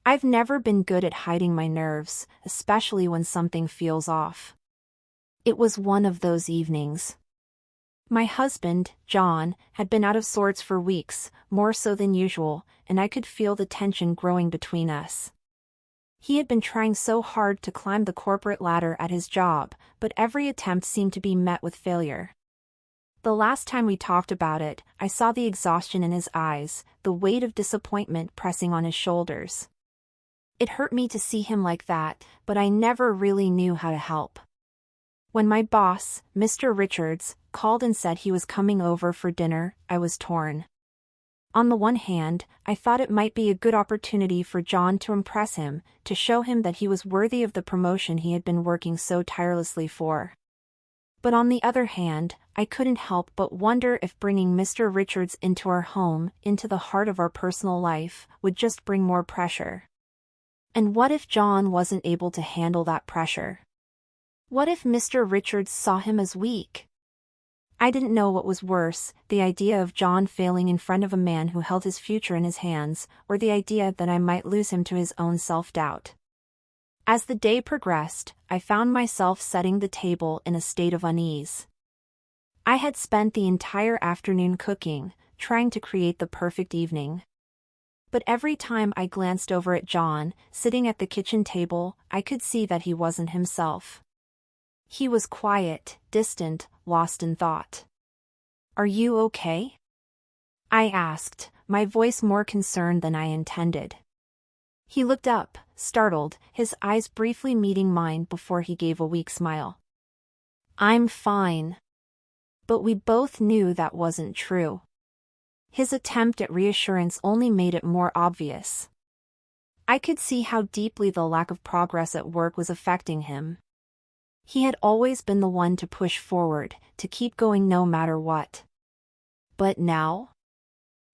I've never been good at hiding my nerves, especially when something feels off. It was one of those evenings. My husband, John, had been out of sorts for weeks, more so than usual, and I could feel the tension growing between us. He had been trying so hard to climb the corporate ladder at his job, but every attempt seemed to be met with failure. The last time we talked about it, I saw the exhaustion in his eyes, the weight of disappointment pressing on his shoulders. It hurt me to see him like that, but I never really knew how to help. When my boss, Mr. Richards, called and said he was coming over for dinner, I was torn. On the one hand, I thought it might be a good opportunity for John to impress him, to show him that he was worthy of the promotion he had been working so tirelessly for. But on the other hand, I couldn't help but wonder if bringing Mr. Richards into our home, into the heart of our personal life, would just bring more pressure. And what if John wasn't able to handle that pressure? What if Mr. Richards saw him as weak? I didn't know what was worse, the idea of John failing in front of a man who held his future in his hands, or the idea that I might lose him to his own self-doubt. As the day progressed, I found myself setting the table in a state of unease. I had spent the entire afternoon cooking, trying to create the perfect evening. But every time I glanced over at John, sitting at the kitchen table, I could see that he wasn't himself. He was quiet, distant, lost in thought. "Are you okay?" I asked, my voice more concerned than I intended. He looked up, startled, his eyes briefly meeting mine before he gave a weak smile. "I'm fine." But we both knew that wasn't true. His attempt at reassurance only made it more obvious. I could see how deeply the lack of progress at work was affecting him. He had always been the one to push forward, to keep going no matter what. But now?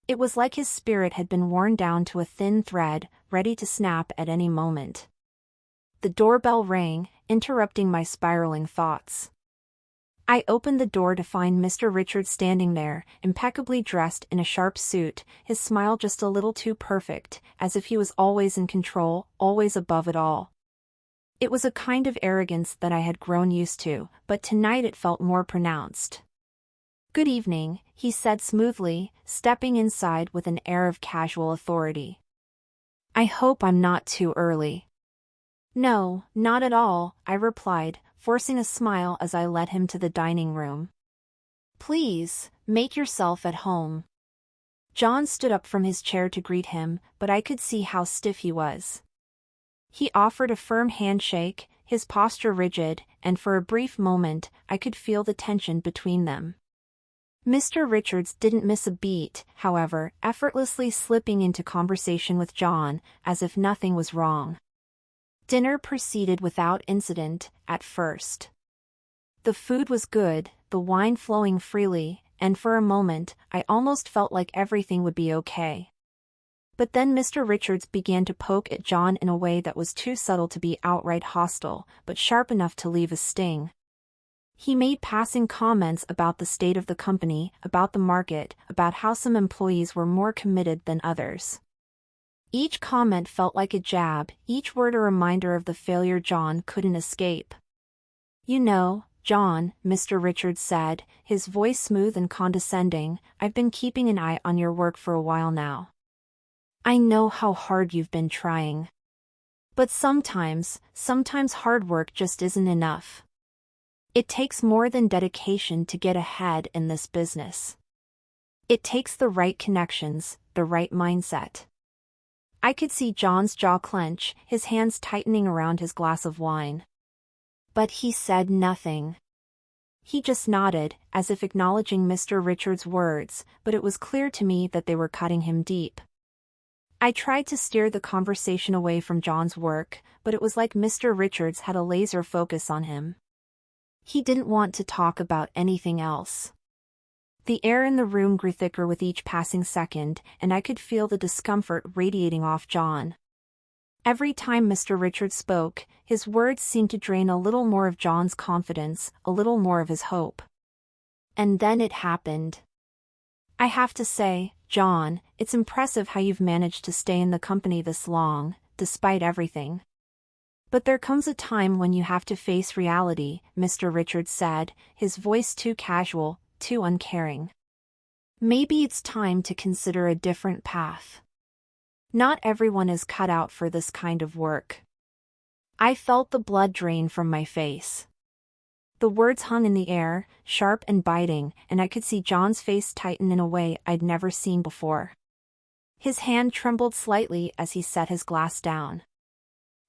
It was like his spirit had been worn down to a thin thread, ready to snap at any moment. The doorbell rang, interrupting my spiraling thoughts. I opened the door to find Mr. Richards standing there, impeccably dressed in a sharp suit, his smile just a little too perfect, as if he was always in control, always above it all. It was a kind of arrogance that I had grown used to, but tonight it felt more pronounced. "Good evening," he said smoothly, stepping inside with an air of casual authority. "I hope I'm not too early." "No, not at all," I replied, forcing a smile as I led him to the dining room. "Please, make yourself at home." John stood up from his chair to greet him, but I could see how stiff he was. He offered a firm handshake, his posture rigid, and for a brief moment, I could feel the tension between them. Mr. Richards didn't miss a beat, however, effortlessly slipping into conversation with John, as if nothing was wrong. Dinner proceeded without incident, at first. The food was good, the wine flowing freely, and for a moment, I almost felt like everything would be okay. But then Mr. Richards began to poke at John in a way that was too subtle to be outright hostile, but sharp enough to leave a sting. He made passing comments about the state of the company, about the market, about how some employees were more committed than others. Each comment felt like a jab, each word a reminder of the failure John couldn't escape. "You know, John," Mr. Richards said, his voice smooth and condescending, "I've been keeping an eye on your work for a while now. I know how hard you've been trying. But sometimes hard work just isn't enough. It takes more than dedication to get ahead in this business. It takes the right connections, the right mindset." I could see John's jaw clench, his hands tightening around his glass of wine. But he said nothing. He just nodded, as if acknowledging Mr. Richards' words, but it was clear to me that they were cutting him deep. I tried to steer the conversation away from John's work, but it was like Mr. Richards had a laser focus on him. He didn't want to talk about anything else. The air in the room grew thicker with each passing second, and I could feel the discomfort radiating off John. Every time Mr. Richards spoke, his words seemed to drain a little more of John's confidence, a little more of his hope. And then it happened. "I have to say, John, it's impressive how you've managed to stay in the company this long," despite everything. But there comes a time when you have to face reality, Mr. Richards said, his voice too casual, too uncaring. Maybe it's time to consider a different path. Not everyone is cut out for this kind of work. I felt the blood drain from my face. The words hung in the air, sharp and biting, and I could see John's face tighten in a way I'd never seen before. His hand trembled slightly as he set his glass down.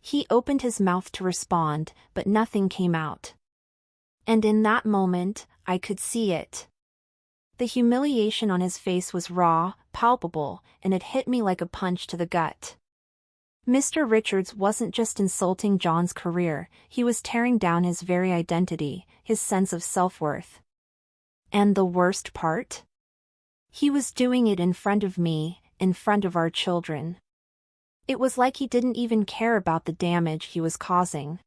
He opened his mouth to respond, but nothing came out. And in that moment, I could see it. The humiliation on his face was raw, palpable, and it hit me like a punch to the gut. Mr. Richards wasn't just insulting John's career, he was tearing down his very identity, his sense of self-worth. And the worst part? He was doing it in front of me, in front of our children. It was like he didn't even care about the damage he was causing.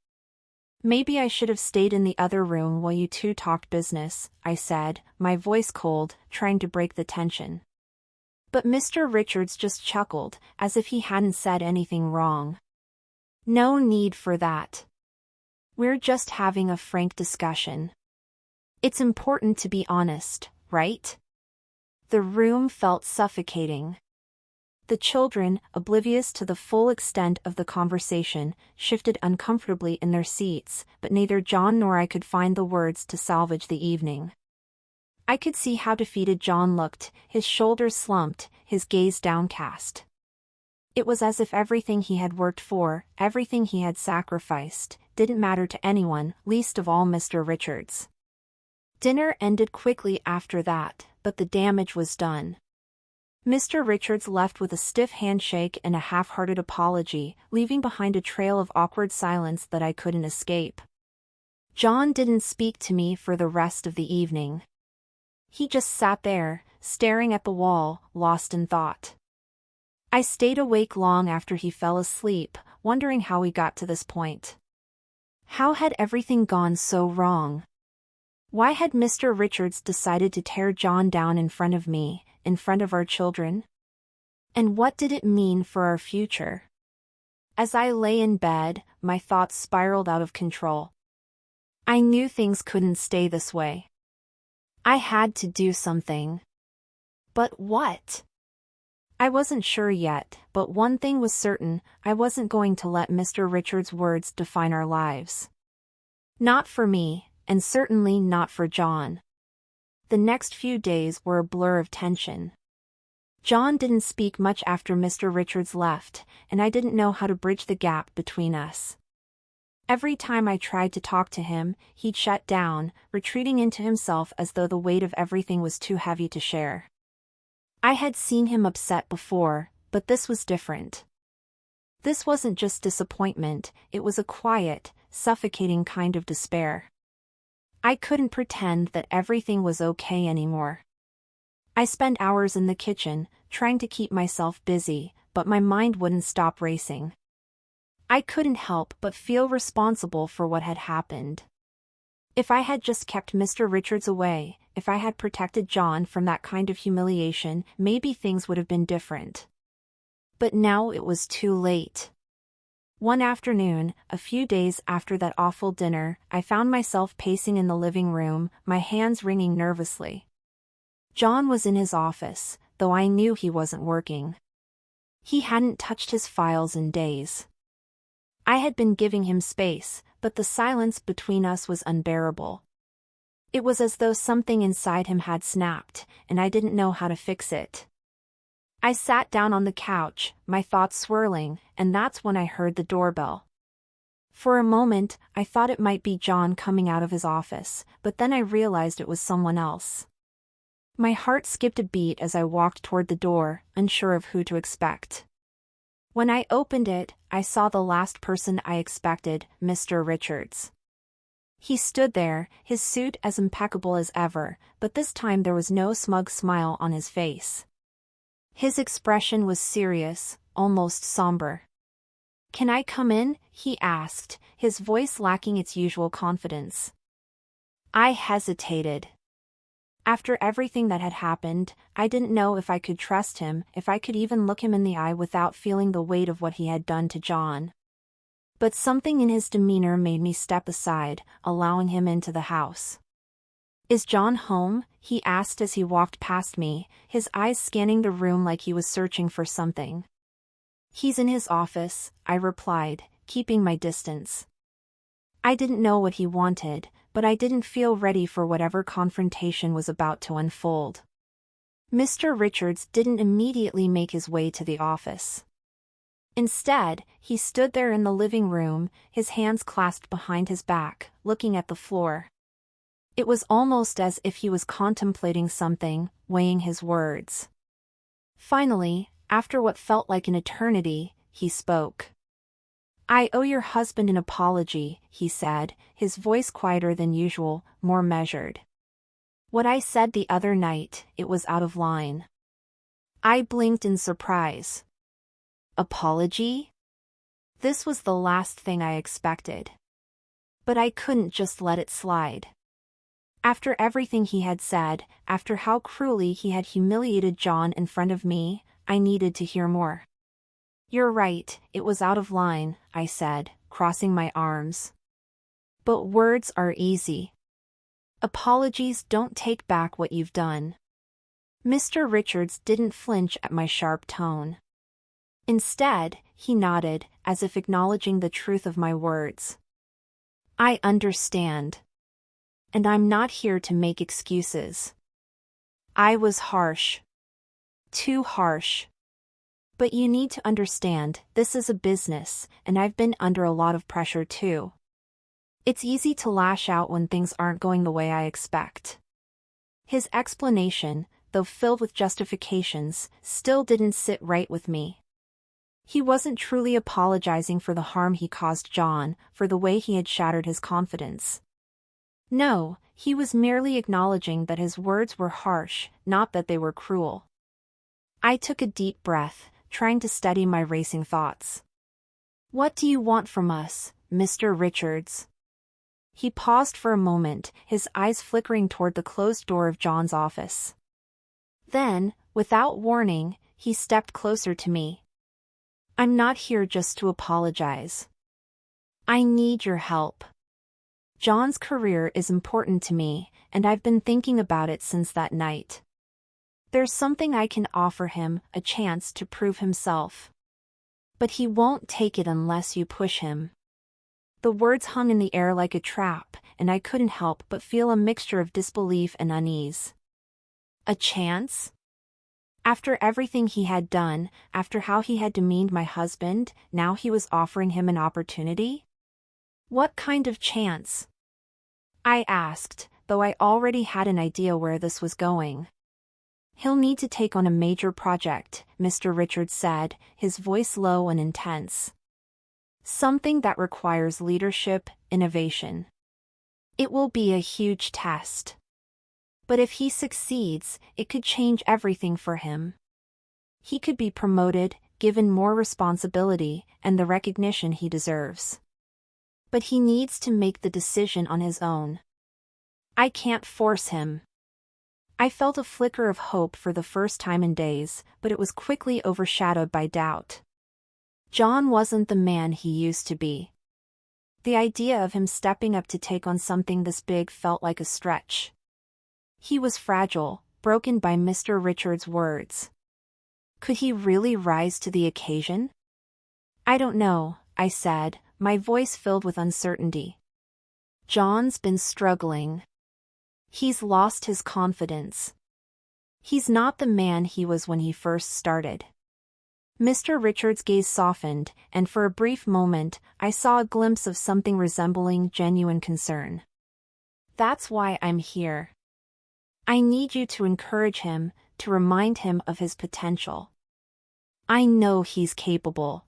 Maybe I should have stayed in the other room while you two talked business, I said, my voice cold, trying to break the tension. But Mr. Richards just chuckled, as if he hadn't said anything wrong. No need for that. We're just having a frank discussion. It's important to be honest, right? The room felt suffocating. The children, oblivious to the full extent of the conversation, shifted uncomfortably in their seats, but neither John nor I could find the words to salvage the evening. I could see how defeated John looked, his shoulders slumped, his gaze downcast. It was as if everything he had worked for, everything he had sacrificed, didn't matter to anyone, least of all Mr. Richards. Dinner ended quickly after that, but the damage was done. Mr. Richards left with a stiff handshake and a half-hearted apology, leaving behind a trail of awkward silence that I couldn't escape. John didn't speak to me for the rest of the evening. He just sat there, staring at the wall, lost in thought. I stayed awake long after he fell asleep, wondering how we got to this point. How had everything gone so wrong? Why had Mr. Richards decided to tear John down in front of me, in front of our children? And what did it mean for our future? As I lay in bed, my thoughts spiraled out of control. I knew things couldn't stay this way. I had to do something. But what? I wasn't sure yet, but one thing was certain, I wasn't going to let Mr. Richards' words define our lives. Not for me, and certainly not for John. The next few days were a blur of tension. John didn't speak much after Mr. Richards left, and I didn't know how to bridge the gap between us. Every time I tried to talk to him, he'd shut down, retreating into himself as though the weight of everything was too heavy to share. I had seen him upset before, but this was different. This wasn't just disappointment, it was a quiet, suffocating kind of despair. I couldn't pretend that everything was okay anymore. I spent hours in the kitchen, trying to keep myself busy, but my mind wouldn't stop racing. I couldn't help but feel responsible for what had happened. If I had just kept Mr. Richards away, if I had protected John from that kind of humiliation, maybe things would have been different. But now it was too late. One afternoon, a few days after that awful dinner, I found myself pacing in the living room, my hands wringing nervously. John was in his office, though I knew he wasn't working. He hadn't touched his files in days. I had been giving him space, but the silence between us was unbearable. It was as though something inside him had snapped, and I didn't know how to fix it. I sat down on the couch, my thoughts swirling, and that's when I heard the doorbell. For a moment, I thought it might be John coming out of his office, but then I realized it was someone else. My heart skipped a beat as I walked toward the door, unsure of who to expect. When I opened it, I saw the last person I expected, Mr. Richards. He stood there, his suit as impeccable as ever, but this time there was no smug smile on his face. His expression was serious, almost somber. "Can I come in?" he asked, his voice lacking its usual confidence. I hesitated. After everything that had happened, I didn't know if I could trust him, if I could even look him in the eye without feeling the weight of what he had done to John. But something in his demeanor made me step aside, allowing him into the house. "Is John home?" he asked as he walked past me, his eyes scanning the room like he was searching for something. "He's in his office," I replied, keeping my distance. I didn't know what he wanted, but I didn't feel ready for whatever confrontation was about to unfold. Mr. Richards didn't immediately make his way to the office. Instead, he stood there in the living room, his hands clasped behind his back, looking at the floor. It was almost as if he was contemplating something, weighing his words. Finally, after what felt like an eternity, he spoke. "I owe your husband an apology," he said, his voice quieter than usual, more measured. "What I said the other night, it was out of line." I blinked in surprise. Apology? This was the last thing I expected. But I couldn't just let it slide. After everything he had said, after how cruelly he had humiliated John in front of me, I needed to hear more. "You're right, it was out of line," I said, crossing my arms. "But words are easy. Apologies don't take back what you've done." Mr. Richards didn't flinch at my sharp tone. Instead, he nodded, as if acknowledging the truth of my words. "I understand. And I'm not here to make excuses. I was harsh. Too harsh. But you need to understand, this is a business, and I've been under a lot of pressure too. It's easy to lash out when things aren't going the way I expect." His explanation, though filled with justifications, still didn't sit right with me. He wasn't truly apologizing for the harm he caused John, for the way he had shattered his confidence. No, he was merely acknowledging that his words were harsh, not that they were cruel. I took a deep breath, trying to steady my racing thoughts. "What do you want from us, Mr. Richards?" He paused for a moment, his eyes flickering toward the closed door of John's office. Then, without warning, he stepped closer to me. "I'm not here just to apologize. I need your help. John's career is important to me, and I've been thinking about it since that night. There's something I can offer him, a chance to prove himself. But he won't take it unless you push him." The words hung in the air like a trap, and I couldn't help but feel a mixture of disbelief and unease. A chance? After everything he had done, after how he had demeaned my husband, now he was offering him an opportunity? What kind of chance? I asked, though I already had an idea where this was going. "He'll need to take on a major project," Mr. Richards said, his voice low and intense. "Something that requires leadership, innovation. It will be a huge test. But if he succeeds, it could change everything for him. He could be promoted, given more responsibility, and the recognition he deserves. But he needs to make the decision on his own. I can't force him." I felt a flicker of hope for the first time in days, but it was quickly overshadowed by doubt. John wasn't the man he used to be. The idea of him stepping up to take on something this big felt like a stretch. He was fragile, broken by Mr. Richards' words. Could he really rise to the occasion? "I don't know," I said, my voice filled with uncertainty. "John's been struggling. He's lost his confidence. He's not the man he was when he first started." Mr. Richards' gaze softened, and for a brief moment, I saw a glimpse of something resembling genuine concern. "That's why I'm here. I need you to encourage him, to remind him of his potential. I know he's capable.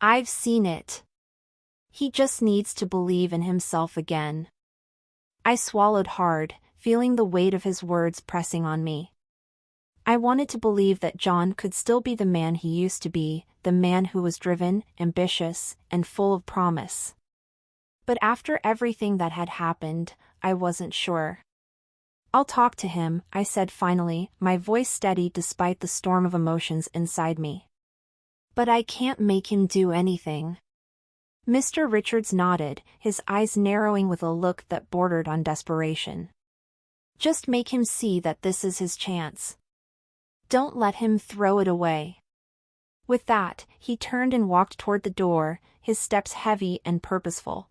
I've seen it. He just needs to believe in himself again." I swallowed hard, feeling the weight of his words pressing on me. I wanted to believe that John could still be the man he used to be, the man who was driven, ambitious, and full of promise. But after everything that had happened, I wasn't sure. I'll talk to him, I said finally, my voice steady despite the storm of emotions inside me. But I can't make him do anything. Mr. Richards nodded, his eyes narrowing with a look that bordered on desperation. Just make him see that this is his chance. Don't let him throw it away. With that, he turned and walked toward the door, his steps heavy and purposeful.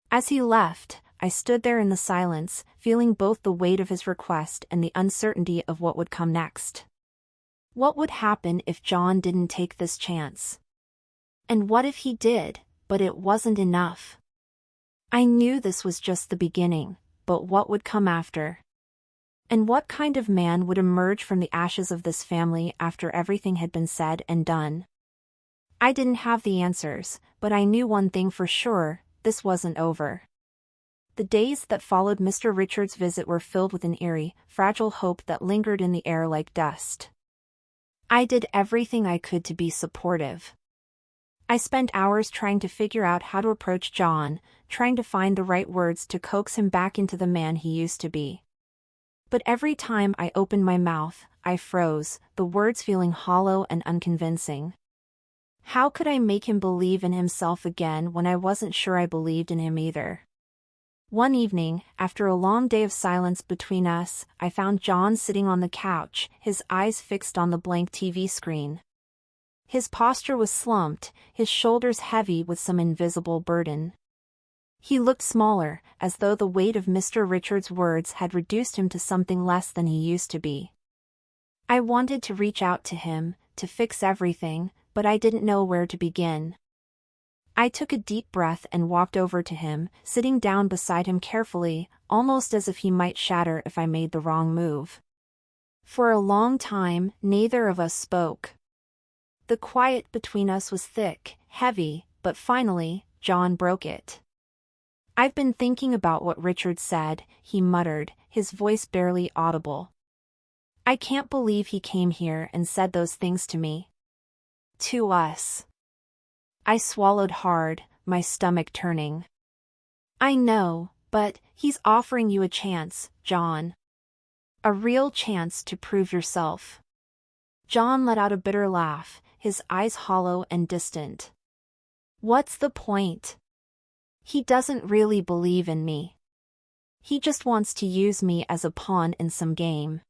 As he left, I stood there in the silence, feeling both the weight of his request and the uncertainty of what would come next. What would happen if John didn't take this chance? And what if he did, but it wasn't enough? I knew this was just the beginning, but what would come after? And what kind of man would emerge from the ashes of this family after everything had been said and done? I didn't have the answers, but I knew one thing for sure, this wasn't over. The days that followed Mr. Richards' visit were filled with an eerie, fragile hope that lingered in the air like dust. I did everything I could to be supportive. I spent hours trying to figure out how to approach John, trying to find the right words to coax him back into the man he used to be. But every time I opened my mouth, I froze, the words feeling hollow and unconvincing. How could I make him believe in himself again when I wasn't sure I believed in him either? One evening, after a long day of silence between us, I found John sitting on the couch, his eyes fixed on the blank TV screen. His posture was slumped, his shoulders heavy with some invisible burden. He looked smaller, as though the weight of Mr. Richards' words had reduced him to something less than he used to be. I wanted to reach out to him, to fix everything, but I didn't know where to begin. I took a deep breath and walked over to him, sitting down beside him carefully, almost as if he might shatter if I made the wrong move. For a long time, neither of us spoke. The quiet between us was thick, heavy, but finally, John broke it. I've been thinking about what Richard said, he muttered, his voice barely audible. I can't believe he came here and said those things to me. To us. I swallowed hard, my stomach turning. I know, but he's offering you a chance, John. A real chance to prove yourself. John let out a bitter laugh, his eyes hollow and distant. What's the point? He doesn't really believe in me. He just wants to use me as a pawn in some game.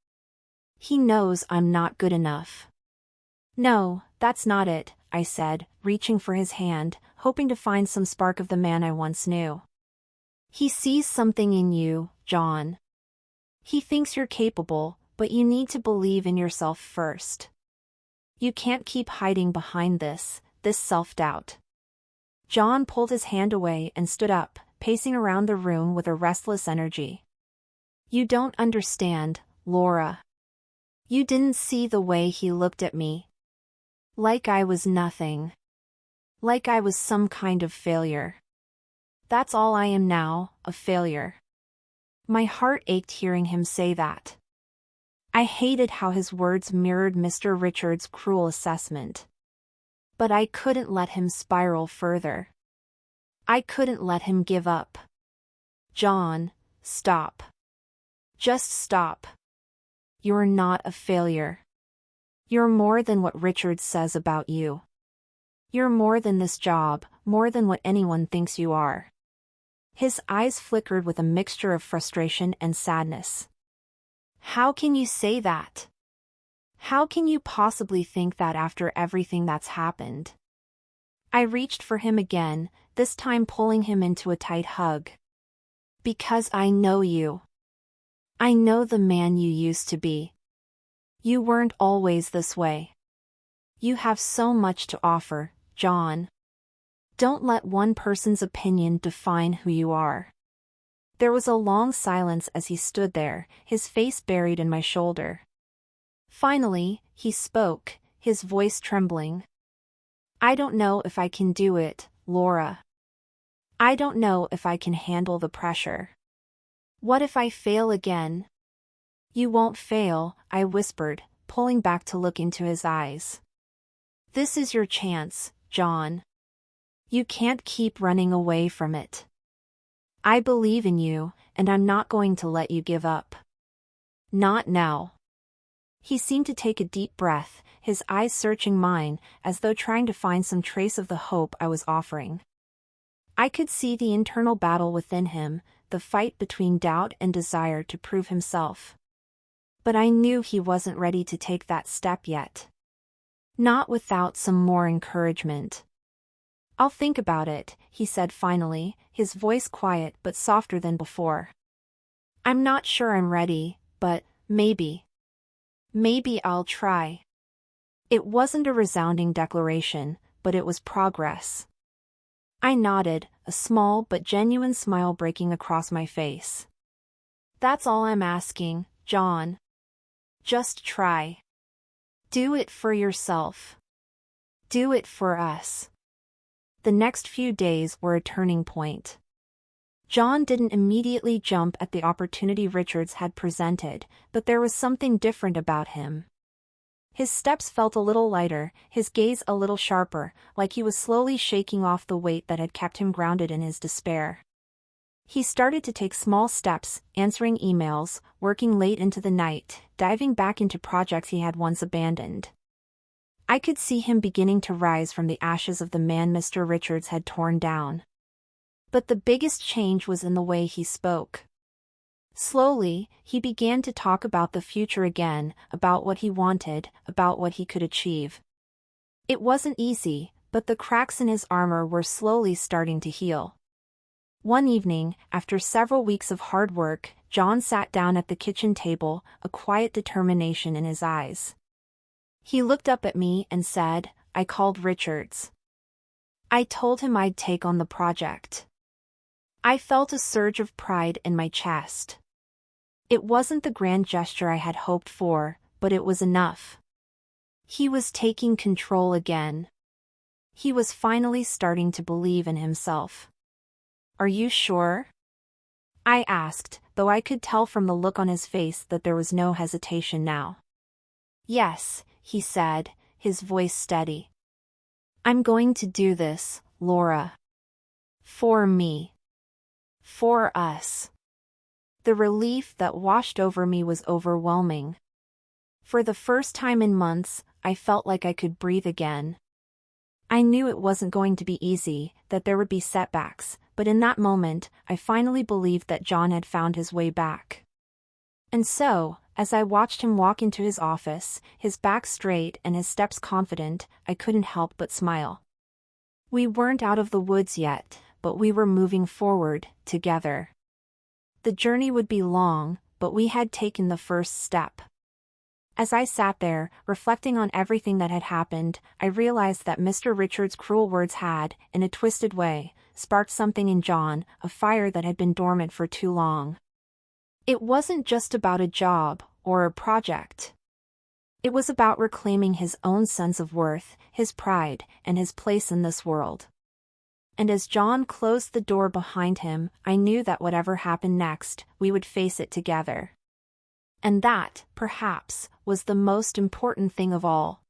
He knows I'm not good enough. No, that's not it, I said, reaching for his hand, hoping to find some spark of the man I once knew. He sees something in you, John. He thinks you're capable, but you need to believe in yourself first. You can't keep hiding behind this self-doubt. John pulled his hand away and stood up, pacing around the room with a restless energy. You don't understand, Laura. You didn't see the way he looked at me. Like I was nothing. Like I was some kind of failure. That's all I am now, a failure. My heart ached hearing him say that. I hated how his words mirrored Mr. Richards' cruel assessment. But I couldn't let him spiral further. I couldn't let him give up. John, stop. Just stop. You're not a failure. You're more than what Richard says about you. You're more than this job, more than what anyone thinks you are. His eyes flickered with a mixture of frustration and sadness. How can you say that? How can you possibly think that after everything that's happened? I reached for him again, this time pulling him into a tight hug. Because I know you. I know the man you used to be. You weren't always this way. You have so much to offer, John. Don't let one person's opinion define who you are. There was a long silence as he stood there, his face buried in my shoulder. Finally, he spoke, his voice trembling. I don't know if I can do it, Laura. I don't know if I can handle the pressure. What if I fail again? You won't fail, I whispered, pulling back to look into his eyes. This is your chance, John. You can't keep running away from it. I believe in you, and I'm not going to let you give up. Not now. He seemed to take a deep breath, his eyes searching mine, as though trying to find some trace of the hope I was offering. I could see the internal battle within him, the fight between doubt and desire to prove himself. But I knew he wasn't ready to take that step yet. Not without some more encouragement. "I'll think about it," he said finally, his voice quiet but softer than before. "I'm not sure I'm ready, but maybe. Maybe I'll try." It wasn't a resounding declaration, but it was progress. I nodded, a small but genuine smile breaking across my face. "That's all I'm asking, John. Just try. Do it for yourself. Do it for us." The next few days were a turning point. John didn't immediately jump at the opportunity Richards had presented, but there was something different about him. His steps felt a little lighter, his gaze a little sharper, like he was slowly shaking off the weight that had kept him grounded in his despair. He started to take small steps, answering emails, working late into the night, diving back into projects he had once abandoned. I could see him beginning to rise from the ashes of the man Mr. Richards had torn down. But the biggest change was in the way he spoke. Slowly, he began to talk about the future again, about what he wanted, about what he could achieve. It wasn't easy, but the cracks in his armor were slowly starting to heal. One evening, after several weeks of hard work, John sat down at the kitchen table, a quiet determination in his eyes. He looked up at me and said, "I called Richards. I told him I'd take on the project." I felt a surge of pride in my chest. It wasn't the grand gesture I had hoped for, but it was enough. He was taking control again. He was finally starting to believe in himself. "Are you sure?" I asked, though I could tell from the look on his face that there was no hesitation now. "Yes," he said, his voice steady. "I'm going to do this, Laura. For me. For us." The relief that washed over me was overwhelming. For the first time in months, I felt like I could breathe again. I knew it wasn't going to be easy, that there would be setbacks, but in that moment, I finally believed that John had found his way back. And so, as I watched him walk into his office, his back straight and his steps confident, I couldn't help but smile. We weren't out of the woods yet, but we were moving forward, together. The journey would be long, but we had taken the first step. As I sat there, reflecting on everything that had happened, I realized that Mr. Richards' cruel words had, in a twisted way, sparked something in John, a fire that had been dormant for too long. It wasn't just about a job, or a project. It was about reclaiming his own sense of worth, his pride, and his place in this world. And as John closed the door behind him, I knew that whatever happened next, we would face it together. And that, perhaps, was the most important thing of all.